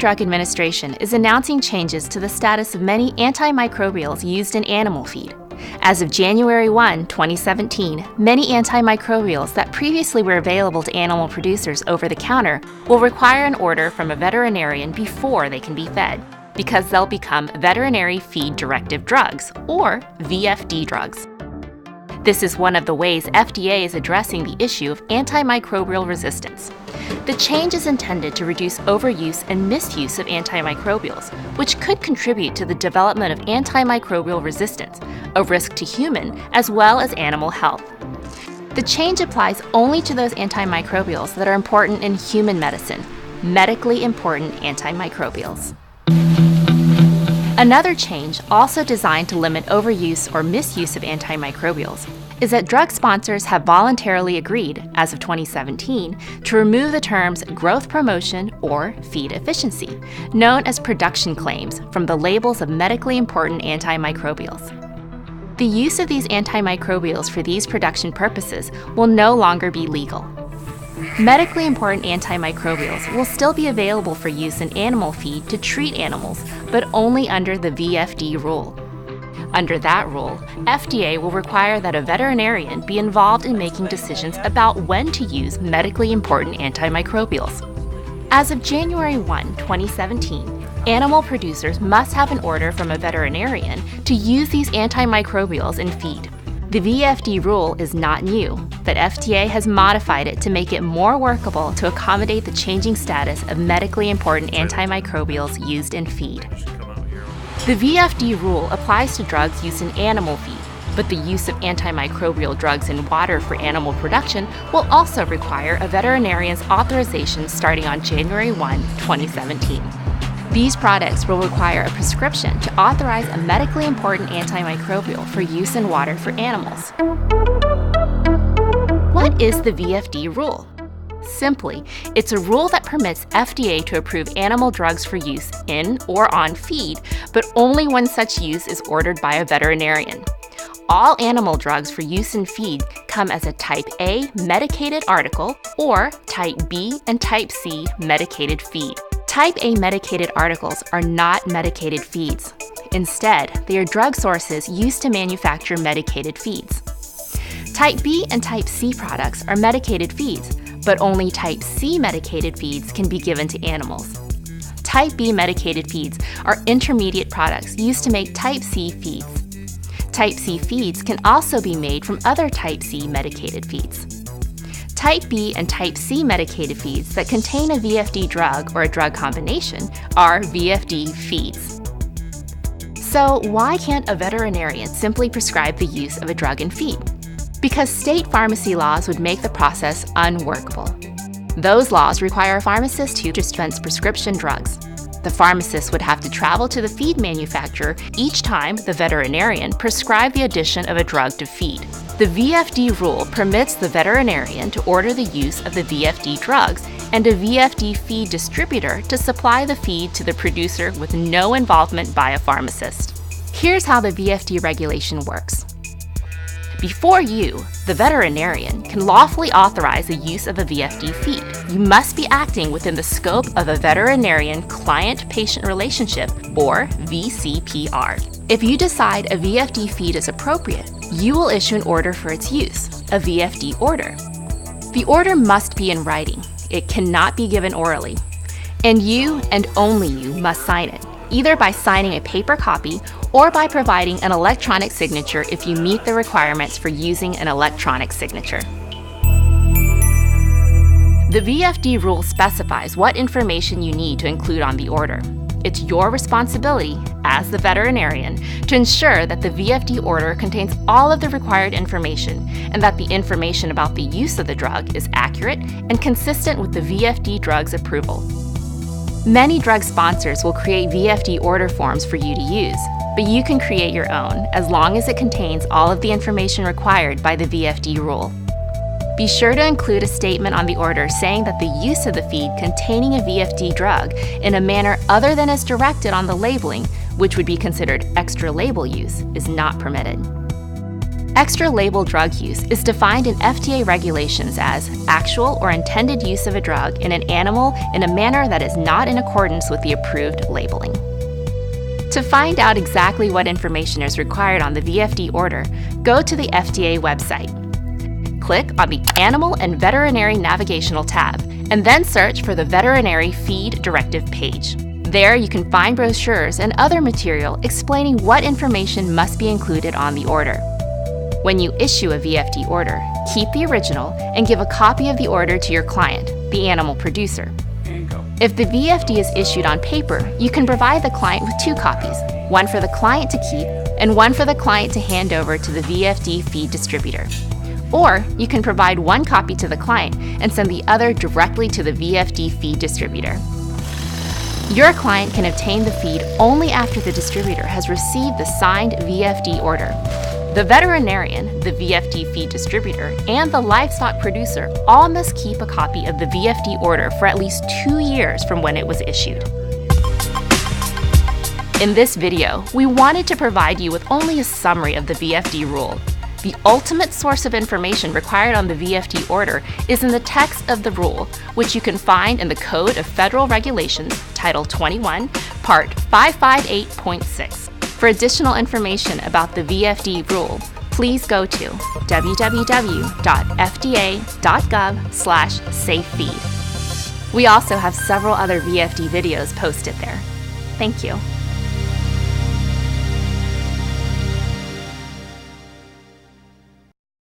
Drug Administration is announcing changes to the status of many antimicrobials used in animal feed. As of January 1, 2017, many antimicrobials that previously were available to animal producers over the counter will require an order from a veterinarian before they can be fed, because they'll become Veterinary Feed Directive drugs, or VFD drugs. This is one of the ways FDA is addressing the issue of antimicrobial resistance. The change is intended to reduce overuse and misuse of antimicrobials, which could contribute to the development of antimicrobial resistance, a risk to human as well as animal health. The change applies only to those antimicrobials that are important in human medicine, medically important antimicrobials. Another change, also designed to limit overuse or misuse of antimicrobials, is that drug sponsors have voluntarily agreed, as of 2017, to remove the terms growth promotion or feed efficiency, known as production claims, from the labels of medically important antimicrobials. The use of these antimicrobials for these production purposes will no longer be legal. Medically important antimicrobials will still be available for use in animal feed to treat animals, but only under the VFD rule. Under that rule, FDA will require that a veterinarian be involved in making decisions about when to use medically important antimicrobials. As of January 1, 2017, animal producers must have an order from a veterinarian to use these antimicrobials in feed. The VFD rule is not new, but FDA has modified it to make it more workable to accommodate the changing status of medically important antimicrobials used in feed. The VFD rule applies to drugs used in animal feed, but the use of antimicrobial drugs in water for animal production will also require a veterinarian's authorization starting on January 1, 2017. These products will require a prescription to authorize a medically important antimicrobial for use in water for animals. What is the VFD rule? Simply, it's a rule that permits FDA to approve animal drugs for use in or on feed, but only when such use is ordered by a veterinarian. All animal drugs for use in feed come as a Type A medicated article or Type B and Type C medicated feed. Type A medicated articles are not medicated feeds. Instead, they are drug sources used to manufacture medicated feeds. Type B and Type C products are medicated feeds, but only Type C medicated feeds can be given to animals. Type B medicated feeds are intermediate products used to make Type C feeds. Type C feeds can also be made from other Type C medicated feeds. Type B and Type C medicated feeds that contain a VFD drug or a drug combination are VFD feeds. So why can't a veterinarian simply prescribe the use of a drug in feed? Because state pharmacy laws would make the process unworkable. Those laws require a pharmacist to dispense prescription drugs. The pharmacist would have to travel to the feed manufacturer each time the veterinarian prescribed the addition of a drug to feed. The VFD rule permits the veterinarian to order the use of the VFD drugs and a VFD feed distributor to supply the feed to the producer with no involvement by a pharmacist. Here's how the VFD regulation works. Before you, the veterinarian, can lawfully authorize the use of a VFD feed, you must be acting within the scope of a veterinarian client-patient relationship, or VCPR. If you decide a VFD feed is appropriate, you will issue an order for its use, a VFD order. The order must be in writing. It cannot be given orally. And you, and only you, must sign it, either by signing a paper copy or by providing an electronic signature if you meet the requirements for using an electronic signature. The VFD rule specifies what information you need to include on the order. It's your responsibility, as the veterinarian, to ensure that the VFD order contains all of the required information and that the information about the use of the drug is accurate and consistent with the VFD drug's approval. Many drug sponsors will create VFD order forms for you to use, but you can create your own as long as it contains all of the information required by the VFD rule. Be sure to include a statement on the order saying that the use of the feed containing a VFD drug in a manner other than as directed on the labeling, which would be considered extra label use, is not permitted. Extra label drug use is defined in FDA regulations as actual or intended use of a drug in an animal in a manner that is not in accordance with the approved labeling. To find out exactly what information is required on the VFD order, go to the FDA website. Click on the Animal and Veterinary Navigational tab, and then search for the Veterinary Feed Directive page. There you can find brochures and other material explaining what information must be included on the order. When you issue a VFD order, keep the original and give a copy of the order to your client, the animal producer. If the VFD is issued on paper, you can provide the client with 2 copies, one for the client to keep and one for the client to hand over to the VFD feed distributor. Or you can provide 1 copy to the client and send the other directly to the VFD feed distributor. Your client can obtain the feed only after the distributor has received the signed VFD order. The veterinarian, the VFD feed distributor, and the livestock producer all must keep a copy of the VFD order for at least 2 years from when it was issued. In this video, we wanted to provide you with only a summary of the VFD rule. The ultimate source of information required on the VFD order is in the text of the rule, which you can find in the Code of Federal Regulations, Title 21, Part 558.6. For additional information about the VFD rule, please go to www.fda.gov/safefeed. We also have several other VFD videos posted there. Thank you.